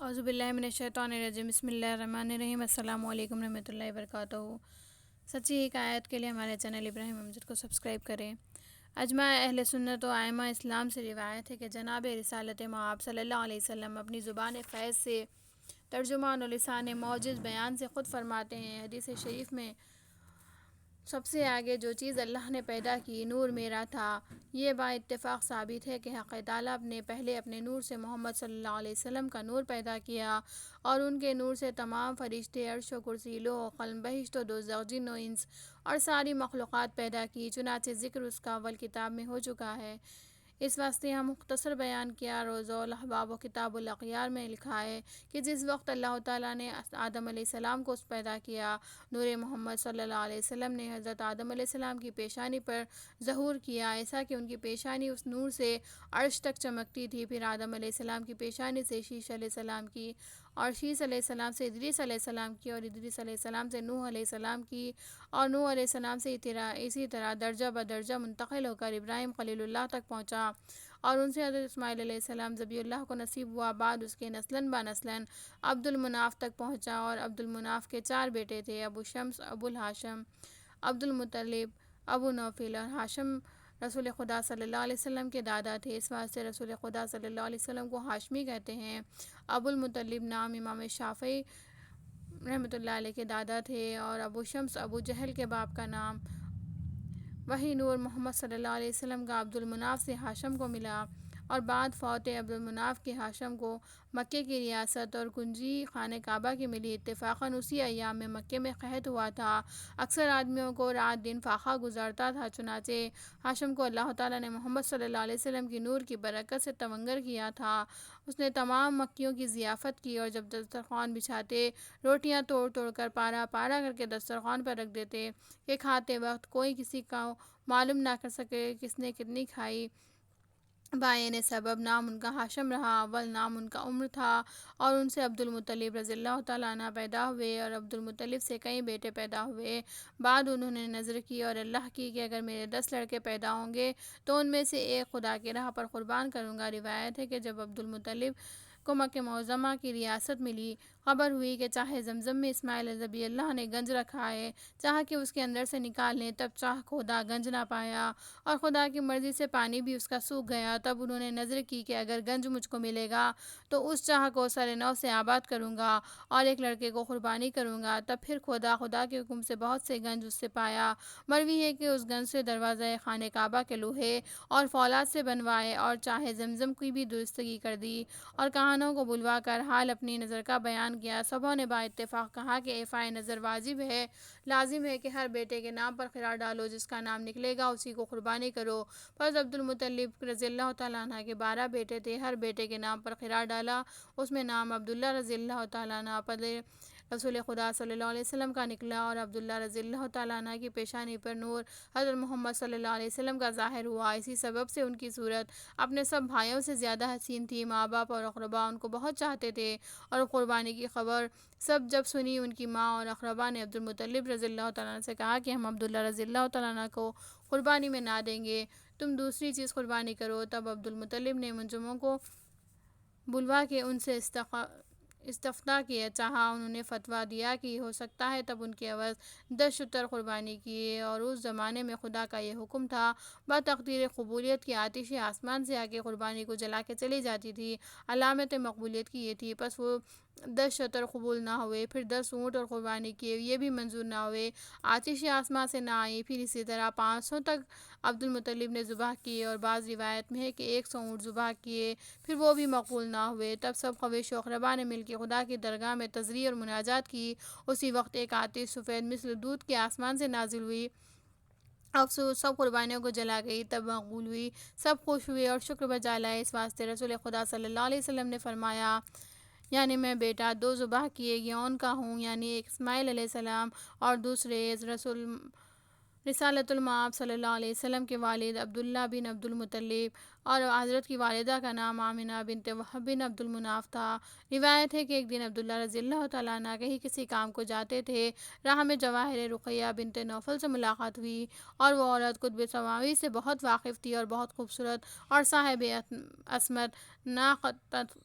اعوذ باللہ من الشیطان الرجیم بسم اللہ الرحمن الرحیم السلام علیکم رحمۃ اللہ وبرکاتہ۔ سچی حکایت کے لیے ہمارے چینل ابراہیم امجد کو سبسکرائب کریں۔ اجماع اہل سنت و ائمہ اسلام سے روایت ہے کہ جناب رسالت مآب صلی اللہ علیہ وسلم اپنی زبان فیض سے ترجمان و لسان معجز بیان سے خود فرماتے ہیں، حدیث شریف میں سب سے آگے جو چیز اللہ نے پیدا کی نور میرا تھا۔ یہ با اتفاق ثابت ہے کہ حق تعالیٰ نے پہلے اپنے نور سے محمد صلی اللہ علیہ وسلم کا نور پیدا کیا اور ان کے نور سے تمام فرشتے، عرش و کرسی، لوح و قلم، بہشت و دوزخ، جن و انس اور ساری مخلوقات پیدا کی، چنانچہ ذکر اس کا اول کتاب میں ہو چکا ہے۔ اس واسطے ہم مختصر بیان کیا۔ روضہ الاحباب و کتاب الاخیار میں لکھا ہے کہ جس وقت اللہ تعالیٰ نے آدم علیہ السلام کو پیدا کیا، نور محمد صلی اللہ علیہ وسلم نے حضرت آدم علیہ السلام کی پیشانی پر ظہور کیا، ایسا کہ ان کی پیشانی اس نور سے عرش تک چمکتی تھی۔ پھر آدم علیہ السلام کی پیشانی سے شیش علیہ السلام کی، اور شیش علیہ السلام سے ادریس علیہ السلام کی، اور ادریس علیہ السلام سے نوح علیہ السلام کی، اور نوح علیہ السلام سے اسی طرح درجہ بدرجہ منتقل ہو کر ابراہیم خلیل اللہ تک پہنچا، اور ان سے حضرت اسماعیل علیہ السلام ذبیح اللہ کو نصیب ہوا۔ بعد اس کے نسلاً با نسلاً عبد المناف تک پہنچا، اور عبد المناف کے 4 بیٹے تھے: ابو شمس، ابو الہاشم، عبد المطلب، ابو نوفل، اور ہاشم رسول خدا صلی اللہ علیہ وسلم کے دادا تھے، اس واسطے رسول خدا صلی اللہ علیہ وسلم کو ہاشمی کہتے ہیں۔ ابو المطلب نام امام شافعی رحمۃ اللہ علیہ کے دادا تھے، اور ابو شمس ابو جہل کے باپ کا نام۔ وہی نور محمد صلی اللہ علیہ وسلم کا عبد المناف سے ہاشم کو ملا، اور بعد فوت عبد المناف کے ہاشم کو مکے کی ریاست اور کنجی خانہ کعبہ کی ملی۔ اتفاقاً اسی ایام میں مکے میں قحط ہوا تھا، اکثر آدمیوں کو رات دن فاقہ گزرتا تھا، چنانچہ ہاشم کو اللہ تعالیٰ نے محمد صلی اللہ علیہ وسلم کی نور کی برکت سے تونگر کیا تھا۔ اس نے تمام مکیوں کی ضیافت کی، اور جب دسترخوان بچھاتے روٹیاں توڑ توڑ کر پارا پارا کر کے دسترخوان پر رکھ دیتے کہ کھاتے وقت کوئی کسی کو معلوم نہ کر سکے کس نے کتنی کھائی۔ بائیں سبب نام ان کا ہاشم رہا، اول نام ان کا عمر تھا، اور ان سے عبد المطلب رضی اللہ تعالیٰ عنہ پیدا ہوئے، اور عبد المطلب سے کئی بیٹے پیدا ہوئے۔ بعد انہوں نے نذر کی اور اللہ کی کہ اگر میرے 10 لڑکے پیدا ہوں گے تو ان میں سے ایک خدا کی راہ پر قربان کروں گا۔ روایت ہے کہ جب عبد المطلب کو مکہ معظمہ کی ریاست ملی، خبر ہوئی کہ چاہے زمزم میں اسماعیل ذبیح اللہ نے گنج رکھا ہے، چاہا کہ اس کے اندر سے نکال لیں، تب چاہ خدا گنج نہ پایا، اور خدا کی مرضی سے پانی بھی اس کا سوکھ گیا۔ تب انہوں نے نذر کی کہ اگر گنج مجھ کو ملے گا تو اس چاہ کو سر نو سے آباد کروں گا اور ایک لڑکے کو قربانی کروں گا۔ تب پھر خدا کے حکم سے بہت سے گنج اس سے پایا۔ مروی ہے کہ اس گنج سے دروازہ خانہ کعبہ کے لوہے اور فولاد سے بنوائے، اور چاہے زمزم کی بھی درستگی کر دی، اور کہانوں کو بلوا کر حال اپنی نظر کا بیان کیا۔ سبھوں نے با اتفاق کہا کہ اعفائے نظر واجب ہے، لازم ہے کہ ہر بیٹے کے نام پر خراج ڈالو، جس کا نام نکلے گا اسی کو قربانی کرو۔ پس عبد المطلب رضی اللہ تعالیٰ عنہ کے 12 بیٹے تھے، ہر بیٹے کے نام پر خراج ڈالا، اس میں نام عبداللہ رضی اللہ تعالیٰ عنہ پدر رسول خدا صلی اللہ علیہ وسلم کا نکلا، اور عبداللہ رضی اللہ تعالیٰ عنہ کی پیشانی پر نور حضرت محمد صلی اللہ علیہ وسلم کا ظاہر ہوا۔ اسی سبب سے ان کی صورت اپنے سب بھائیوں سے زیادہ حسین تھی۔ ماں باپ اور اقربا ان کو بہت چاہتے تھے، اور قربانی کی خبر جب سنی، ان کی ماں اور اقربا نے عبد المطلب رضی اللہ تعالیٰ عنہ سے کہا کہ ہم عبداللہ رضی اللہ تعالیٰ عنہ کو قربانی میں نہ دیں گے، تم دوسری چیز قربانی کرو۔ تب عبد المطلب نے منجموں کو بلوا کے ان سے استفتاء کیا، چاہا انہوں نے فتویٰ دیا کہ ہو سکتا ہے، تب ان کے عوض 10 شتر قربانی کیے، اور اس زمانے میں خدا کا یہ حکم تھا، بتقدیر قبولیت کی آتش آسمان سے آ کے قربانی کو جلا کے چلی جاتی تھی، علامت مقبولیت کی یہ تھی۔ پس وہ 10 شتر قبول نہ ہوئے، پھر 10 اونٹ اور قربانی کیے، یہ بھی منظور نہ ہوئے، آتش آسمان سے نہ آئی، پھر اسی طرح 500 تک عبد المطلب نے ذبح کیے، اور بعض روایت میں ہے کہ 100 اونٹ ذبح کیے، پھر وہ بھی مقبول نہ ہوئے۔ تب سب خویش و اقربا نے مل کے خدا کی درگاہ میں تضریع اور مناجات کی۔ اسی وقت ایک آتش سفید مثل دودھ کے آسمان سے نازل ہوئی، افسوس سب قربانیوں کو جلا گئی، تب مقبول ہوئی، سب خوش ہوئے اور شکر بجا لائے۔ اس واسطے رسول خدا صلی اللہ علیہ وسلم نے فرمایا، یعنی میں بیٹا 2 ذبح کیے گئے ان کا ہوں، یعنی ایک اسماعیل علیہ السلام اور دوسرے رسالت المآب صلی اللہ علیہ وسلم کے والد عبداللہ بن عبد المطلب، اور حضرت کی والدہ کا نام آمنہ بنت وہب بن عبد المناف تھا۔ روایت ہے کہ ایک دن عبداللہ رضی اللہ تعالیٰ عنہ کہیں کسی کام کو جاتے تھے، راہ میں جواہر رقیہ بنت نوفل سے ملاقات ہوئی، اور وہ عورت قطب سماوی سے بہت واقف تھی اور بہت خوبصورت اور صاحب عصمت، ناقصۃ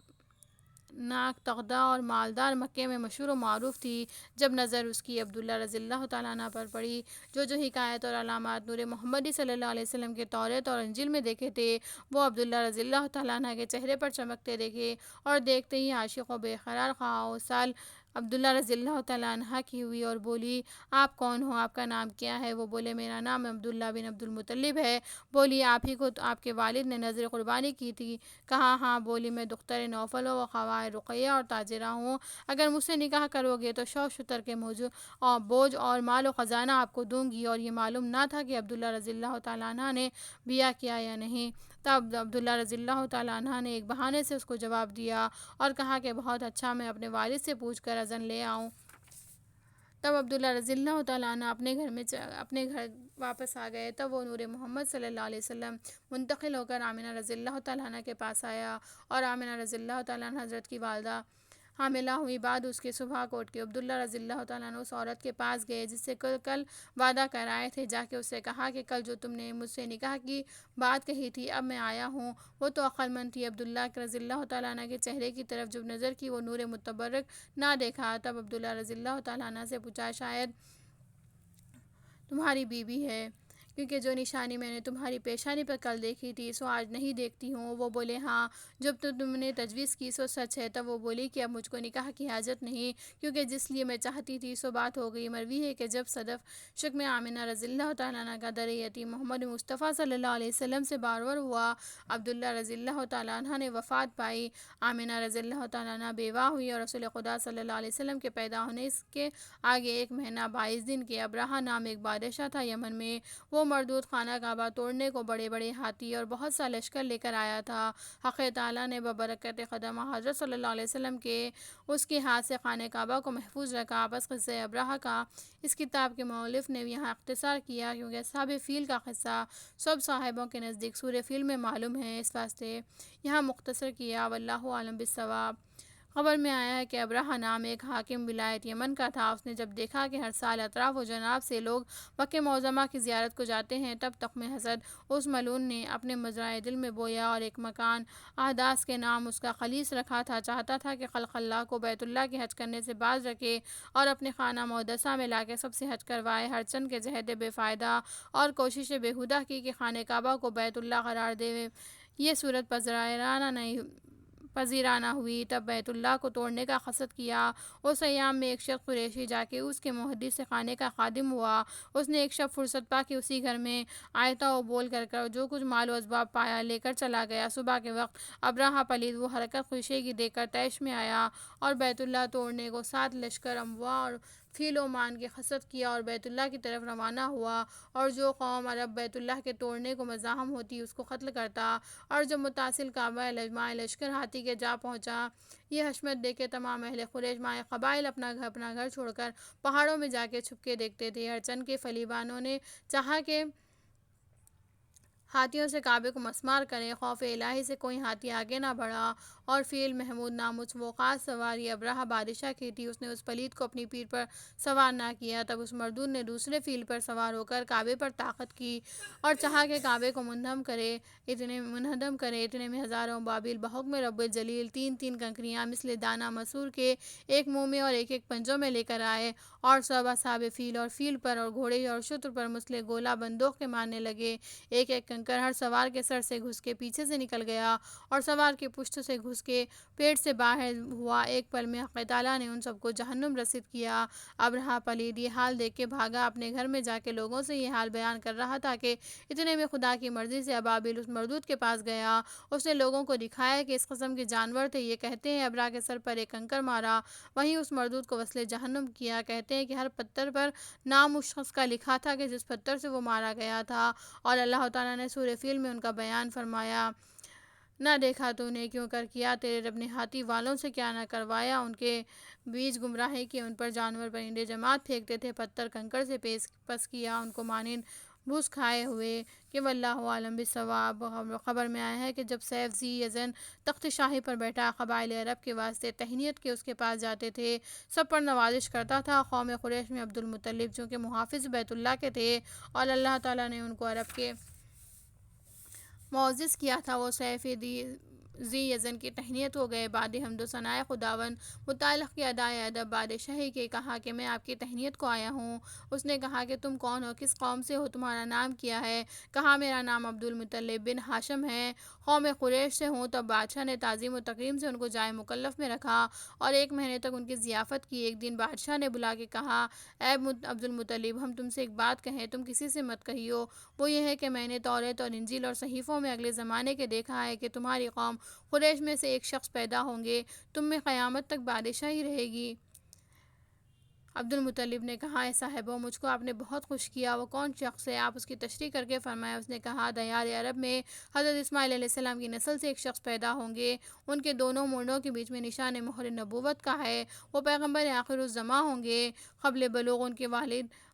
ناک تغدہ اور مالدار مکے میں مشہور و معروف تھی۔ جب نظر اس کی عبداللہ رضی اللہ تعالیٰ عنہ پر پڑی، جو حکایت اور علامات نور محمدی صلی اللہ علیہ وسلم کے توریت اور انجیل میں دیکھے تھے، وہ عبداللہ رضی اللہ تعالیٰ عنہ کے چہرے پر چمکتے دیکھے، اور دیکھتے ہی عاشق و بے قرار خواہ و سال عبداللہ رضی اللہ تعالیٰ عنہ کی ہوئی اور بولی: آپ کون ہو؟ آپ کا نام کیا ہے؟ وہ بولے: میرا نام عبداللہ بن عبد المطلب ہے۔ بولی: آپ ہی کو آپ کے والد نے نذر قربانی کی تھی؟ کہا: ہاں۔ بولی: میں دختر نوفل و خواہ رقیہ اور تاجرہ ہوں، اگر مجھ سے نکاح کرو گے تو شو شتر کے بوجھ اور مال و خزانہ آپ کو دوں گی۔ اور یہ معلوم نہ تھا کہ عبداللہ رضی اللہ تعالیٰ عنہ نے بیعہ کیا یا نہیں۔ تب عبداللہ رضی اللہ تعالیٰ عنہ نے ایک بہانے سے اس کو جواب دیا اور کہا کہ بہت اچھا، میں اپنے والد سے پوچھ کر اذن لے آؤں۔ تب عبداللہ رضی اللہ تعالیٰ عنہ اپنے گھر واپس آ گئے۔ تب وہ نور محمد صلی اللہ علیہ وسلم منتقل ہو کر آمنہ رضی اللہ تعالیٰ عنہ کے پاس آیا، اور آمنہ رضی اللہ تعالیٰ عنہ حضرت کی والدہ حاملہ ہوئی۔ بعد اس کے صبح کو اٹھ کے عبداللہ رضی اللہ تعالیٰ عنہ اس عورت کے پاس گئے جس سے کل وعدہ کرائے تھے۔ جا کے اس سے کہا کہ کل جو تم نے مجھ سے نکاح کی بات کہی تھی، اب میں آیا ہوں۔ وہ تو عقل مند تھی۔ عبداللہ رضی اللہ تعالیٰ عنہ کے چہرے کی طرف جب نظر کی، وہ نور متبرک نہ دیکھا۔ تب عبداللہ رضی اللہ تعالیٰ عنہ سے پوچھا: شاید تمہاری بیوی ہے، کیونکہ جو نشانی میں نے تمہاری پیشانی پر کل دیکھی تھی سو آج نہیں دیکھتی ہوں۔ وہ بولے: ہاں، جب تو تم نے تجویز کی سو سچ ہے۔ تب وہ بولی کہ اب مجھ کو نکاح کی حاجت نہیں، کیونکہ جس لیے میں چاہتی تھی سو بات ہو گئی۔ مروی ہے کہ جب صدف شکم آمنہ رضی اللہ تعالیٰ عنہ کا در یتیم محمد مصطفیٰ صلی اللہ علیہ وسلم سے بارور ہوا، عبداللہ رضی اللہ تعالیٰ عنہ نے وفات پائی، آمنہ رضی اللہ تعالیٰ عنہ بیوہ ہوئی، اور رسول خدا صلی اللہ علیہ وسلم کے پیدا ہونے کے آگے 1 مہینہ 22 دن کے ابرہہ نام ایک بادشاہ تھا یمن میں۔ وہ مردود خانہ کعبہ توڑنے کو بڑے بڑے ہاتھی اور بہت سا لشکر لے کر آیا تھا۔ حق تعالیٰ نے ببرکت قدمہ حضرت صلی اللہ علیہ وسلم کے اس کے ہاتھ سے خانہ کعبہ کو محفوظ رکھا۔ بس قصہ ابرہہ کا اس کتاب کے مؤلف نے یہاں اختصار کیا، کیونکہ اصحاب فیل کا قصہ سب صاحبوں کے نزدیک سورہ فیل میں معلوم ہے، اس واسطے یہاں مختصر کیا۔ واللہ اعلم بالصواب۔ خبر میں آیا ہے کہ ابرہہ نام ایک حاکم ولایت یمن کا تھا۔ اس نے جب دیکھا کہ ہر سال اطراف و جناب سے لوگ مکہ معظمہ کی زیارت کو جاتے ہیں، تب تخم حسد اس ملعون نے اپنے مزرعۂ دل میں بویا، اور ایک مکان احداث کے نام اس کا خلیص رکھا تھا۔ چاہتا تھا کہ خلق اللہ کو بیت اللہ کے حج کرنے سے باز رکھے، اور اپنے خانہ مقدسہ میں لا کے سب سے حج کروائے۔ ہر چند کے جہد بے فائدہ اور کوشش بیہودہ کی کہ خانہ کعبہ کو بیت اللہ قرار دے، یہ صورت پذیرانہ ہوئی۔ تب بیت اللہ کو توڑنے کا قصد کیا۔ اس ایام میں ایک شخص قریشی جا کے اس کے محدث سے خانے کا خادم ہوا۔ اس نے ایک شب فرصت پا کے اسی گھر میں آیتا و بول کر جو کچھ مال و اسباب پایا لے کر چلا گیا۔ صبح کے وقت ابرہہ پلید وہ حرکت خوشیگی دیکھ کر طیش میں آیا، اور بیت اللہ توڑنے کو 7 لشکر امواء اور فیل و مان کے قصد کیا، اور بیت اللہ کی طرف روانہ ہوا۔ اور جو قوم عرب بیت اللہ کے توڑنے کو مزاحم ہوتی اس کو قتل کرتا، اور جب متصل کعبہ مع لشکر ہاتھی کے جا پہنچا، یہ حشمت دیکھ کے تمام اہل قریش مع قبائل اپنا گھر چھوڑ کر پہاڑوں میں جا کے چھپ کے دیکھتے تھے۔ ہر چند کے فلیبانوں نے چاہا کہ ہاتھیوں سے کعبے کو مسمار کریں، خوف الہی سے کوئی ہاتھی آگے نہ بڑھا، اور فیل محمود ناموس وہ خاص سواری ابرہہ بادشاہ کی تھی، اس نے اس پلید کو اپنی پیٹھ پر سوار نہ کیا۔ تب اس مردود نے دوسرے فیل پر سوار ہو کر کعبے پر طاقت کی، اور چاہا کہ کعبے کو منہدم کرے۔ اتنے میں ہزاروں ابابیل بحکم رب الجلیل 3 کنکریاں مثل دانہ مسور کے ایک منہ میں اور ایک پنجوں میں لے کر آئے، اور سب اصحاب فیل اور فیل پر اور گھوڑے اور شتر پر مثل گولہ بندوق کے مارنے لگے۔ ایک کنکر ہر سوار کے سر سے گھس کے پیچھے سے نکل گیا، اور سوار کے پشت سے گھس کے پیٹ سے باہر ہوا۔ ایک پل میں حق تعالیٰ نے ان سب کو جہنم رسید کیا۔ ابرہہ پلید یہ حال دیکھ کے بھاگا، اپنے گھر میں جا کے لوگوں سے یہ حال بیان کر رہا تھا کہ اتنے میں خدا کی مرضی سے ابابیل اس مردود کے پاس گیا۔ اس نے لوگوں کو دکھایا کہ اس قسم کے جانور تھے، یہ کہتے ہیں ابرہہ کے سر پر ایک کنکر مارا، وہیں اس مردود کو وصل جہنم کیا۔ کہتے ہیں کہ ہر پتھر پر نام اس شخص کا لکھا تھا کہ جس پتھر سے وہ مارا گیا تھا، اور اللہ تعالیٰ نے سورہ فیل میں ان کا بیان فرمایا: نہ دیکھا تو نے کیوں کر کیا، تیرے رب نے ہاتھی والوں سے کیا نہ کروایا، ان کے بیچ گمراہی کی، ان پر جانور پرندے جماد پھینکتے تھے، پتھر کنکر سے پس کیا ان کو مانند بھوس کھائے ہوئے۔ کہ واللہ اعلم بالصواب۔ خبر میں آیا ہے کہ جب سیف ذی یزن تخت شاہی پر بیٹھا، قبائل عرب کے واسطے تہنیت کے اس کے پاس جاتے تھے، سب پر نوازش کرتا تھا۔ قوم قریش میں عبد المطلب چونکہ محافظ بیت اللہ کے تھے، اور اللہ تعالیٰ نے ان کو عرب کے معزز کیا تھا، وہ ذی یزن کی تہنیت ہو گئے۔ بعد حمد و ثنائے خداوند متعلق کی ادائے ادب بادشاہی کے کہا کہ میں آپ کی تہنیت کو آیا ہوں۔ اس نے کہا کہ تم کون ہو، کس قوم سے ہو، تمہارا نام کیا ہے؟ کہا میرا نام عبدالمطلب بن ہاشم ہے، قوم قریش سے ہوں۔ تب بادشاہ نے تعظیم و تکریم سے ان کو جائے مکلف میں رکھا اور 1 مہینے تک ان کی ضیافت کی۔ ایک دن بادشاہ نے بلا کے کہا، اے عبدالمطلب، ہم تم سے ایک بات کہیں، تم کسی سے مت کہیو۔ وہ یہ ہے کہ میں نے توریت اور انجیل اور صحیفوں میں اگلے زمانے کے دیکھا ہے کہ تمہاری قوم قریش میں سے ایک شخص پیدا ہوں گے، تم میں قیامت تک بادشاہی رہے گی۔ عبدالمطلب نے کہا، اے صاحبو، مجھ کو آپ نے بہت خوش کیا، وہ کون شخص ہے؟ آپ اس کی تشریح کر کے فرمایا۔ اس نے کہا، دیار عرب میں حضرت اسماعیل علیہ السلام کی نسل سے ایک شخص پیدا ہوں گے، ان کے دونوں مونڈوں کے بیچ میں نشان مہر نبوت کا ہے، وہ پیغمبر آخر الزماں ہوں گے۔ قبل بلوغ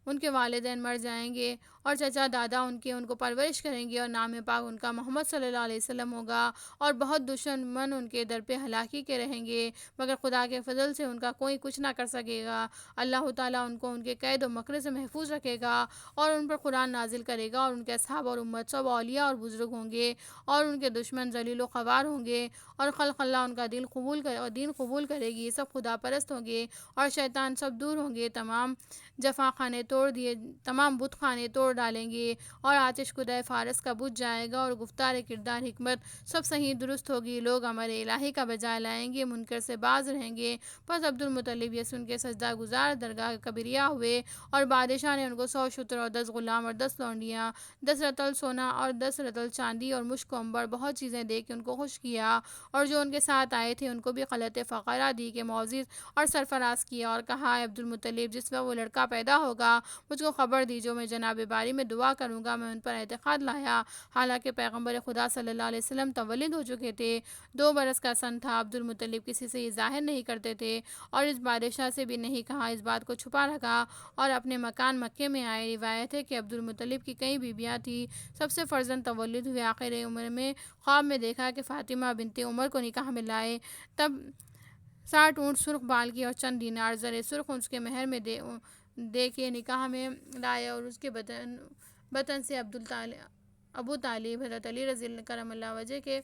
ان کے والدین مر جائیں گے اور چچا دادا ان کو پرورش کریں گے، اور نام پاک ان کا محمد صلی اللہ علیہ وسلم ہوگا، اور بہت دشمن ان کے در پہ ہلاکی کے رہیں گے، مگر خدا کے فضل سے ان کا کوئی کچھ نہ کر سکے گا۔ اللہ تعالیٰ ان کو ان کے قید و مکر سے محفوظ رکھے گا اور ان پر قرآن نازل کرے گا، اور ان کے اصحاب اور امت سب اولیاء اور بزرگ ہوں گے، اور ان کے دشمن ذلیل و خوار ہوں گے، اور خلق اللہ ان کا دین قبول کرے گی، سب خدا پرست ہوں گے اور شیطان سب دور ہوں گے، تمام بت خانے توڑ ڈالیں گے، اور آتش کدہ فارس کا بجھ جائے گا، اور گفتار کردار حکمت سب صحیح درست ہوگی، لوگ امر الہی کا بجائے لائیں گے، منکر سے باز رہیں گے۔ پس عبدالمطلب یہ سن کے سجدہ گزار درگاہ کبریہ ہوئے، اور بادشاہ نے ان کو 100 شتر اور 10 غلام اور 10 لونڈیاں، 10 رطل سونا اور 10 رطل چاندی اور مشک و عنبر بہت چیزیں دے کے ان کو خوش کیا، اور جو ان کے ساتھ آئے تھے ان کو بھی خلعت فقرہ دی کے معزز اور سرفراز کیا، اور کہا، اے عبدالمطلب، جس وقت وہ لڑکا پیدا ہوگا مجھ کو خبر دیجو، میں جناب باری میں دعا کروں گا۔ میں ان پر اعتقاد لایا، حالانکہ پیغمبر خدا صلی اللہ علیہ وسلم متولد ہو چکے تھے، 2 برس کا سن تھا۔ عبدالمطلب کسی سے یہ ظاہر نہیں کرتے تھے اور اس بادشاہ سے بھی نہیں کہا، اس بات کو چھپا رکھا اور اپنے مکان مکے میں آئے۔ روایت ہے کہ عبدالمطلب کی کئی بیویاں تھیں، سب سے فرزند تولد ہوئے۔ آخر عمر میں خواب میں دیکھا کہ فاطمہ بنت عمر کو نکاح میں لائے، تب 60 اونٹ سرخ بال کی اور چند دینار زر سرخ اس کے مہر میں دے کے نکاح میں لائے، اور اس کے بطن سے ابو طالب حضرت علی رضی اللہ کرم اللہ وجہ کے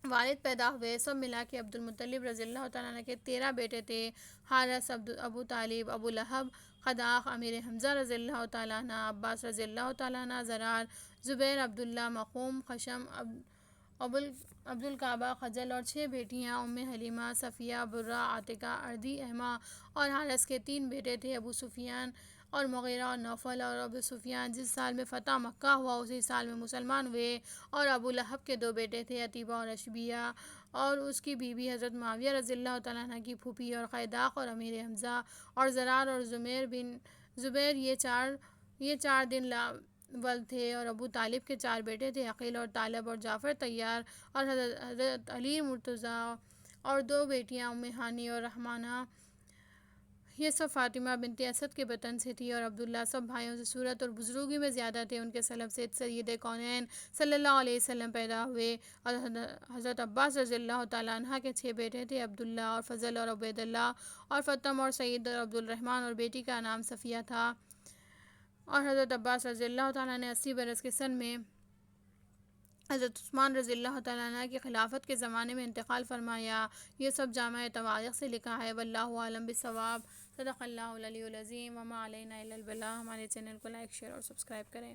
والد پیدا ہوئے۔ سب ملا کے عبدالمطلب رضی اللہ تعالیٰ عنہ کے 13 بیٹے تھے، حارث، ابو طالب، ابو لہب، قداق، امیر حمزہ رضی اللہ تعالیٰ عنہ، عباس رضی اللہ تعالیٰ عنہ، زرار، زبیر، عبداللہ، مخوم، خشم، عبدالکعبہ، خجل، اور 6 بیٹیاں، ام حلیمہ، صفیہ، برہ، عاتقہ، اردی، احمہ، اور حارث کے 3 بیٹے تھے، ابو سفیان اور مغیرہ اور نوفل، اور ابو سفیان جس سال میں فتح مکہ ہوا اسی سال میں مسلمان ہوئے، اور ابو لہب کے 2 بیٹے تھے، عتیبہ اور اشبیہ، اور اس کی بیوی حضرت معاویہ رضی اللہ تعالیٰ عنہ کی پھوپھی، اور قیداق اور امیر حمزہ اور زرار اور زبیر، یہ 4 دن لاول تھے، اور ابو طالب کے 4 بیٹے تھے، عقیل اور طالب اور جعفر طیار، اور حضرت علی مرتضیٰ، اور 2 بیٹیاں ام ہانی اور رحمانہ، یہ سب فاطمہ بنت اسد کے بطن سے تھی، اور عبداللہ سب بھائیوں سے صورت اور بزرگی میں زیادہ تھے، ان کے سلب سے سید کونین صلی اللہ علیہ وسلم پیدا ہوئے، اور حضرت عباس رضی اللہ تعالیٰ عنہ کے 6 بیٹے تھے، عبداللہ اور فضل اور عبیداللہ اور فتم اور سعید اور عبدالرحمن، اور بیٹی کا نام صفیہ تھا، اور حضرت عباس رضی اللہ تعالیٰ نے 80 برس کے سن میں حضرت عثمان رضی اللہ تعالیٰ عنہ کی خلافت کے زمانے میں انتقال فرمایا۔ یہ سب جامع تواریخ سے لکھا ہے، واللہ اعلم بالصواب۔ صدق اللہ العلی العظیم، وما علینا الا البلاغ۔ ہمارے چینل کو لائک، شیئر اور سبسکرائب کریں۔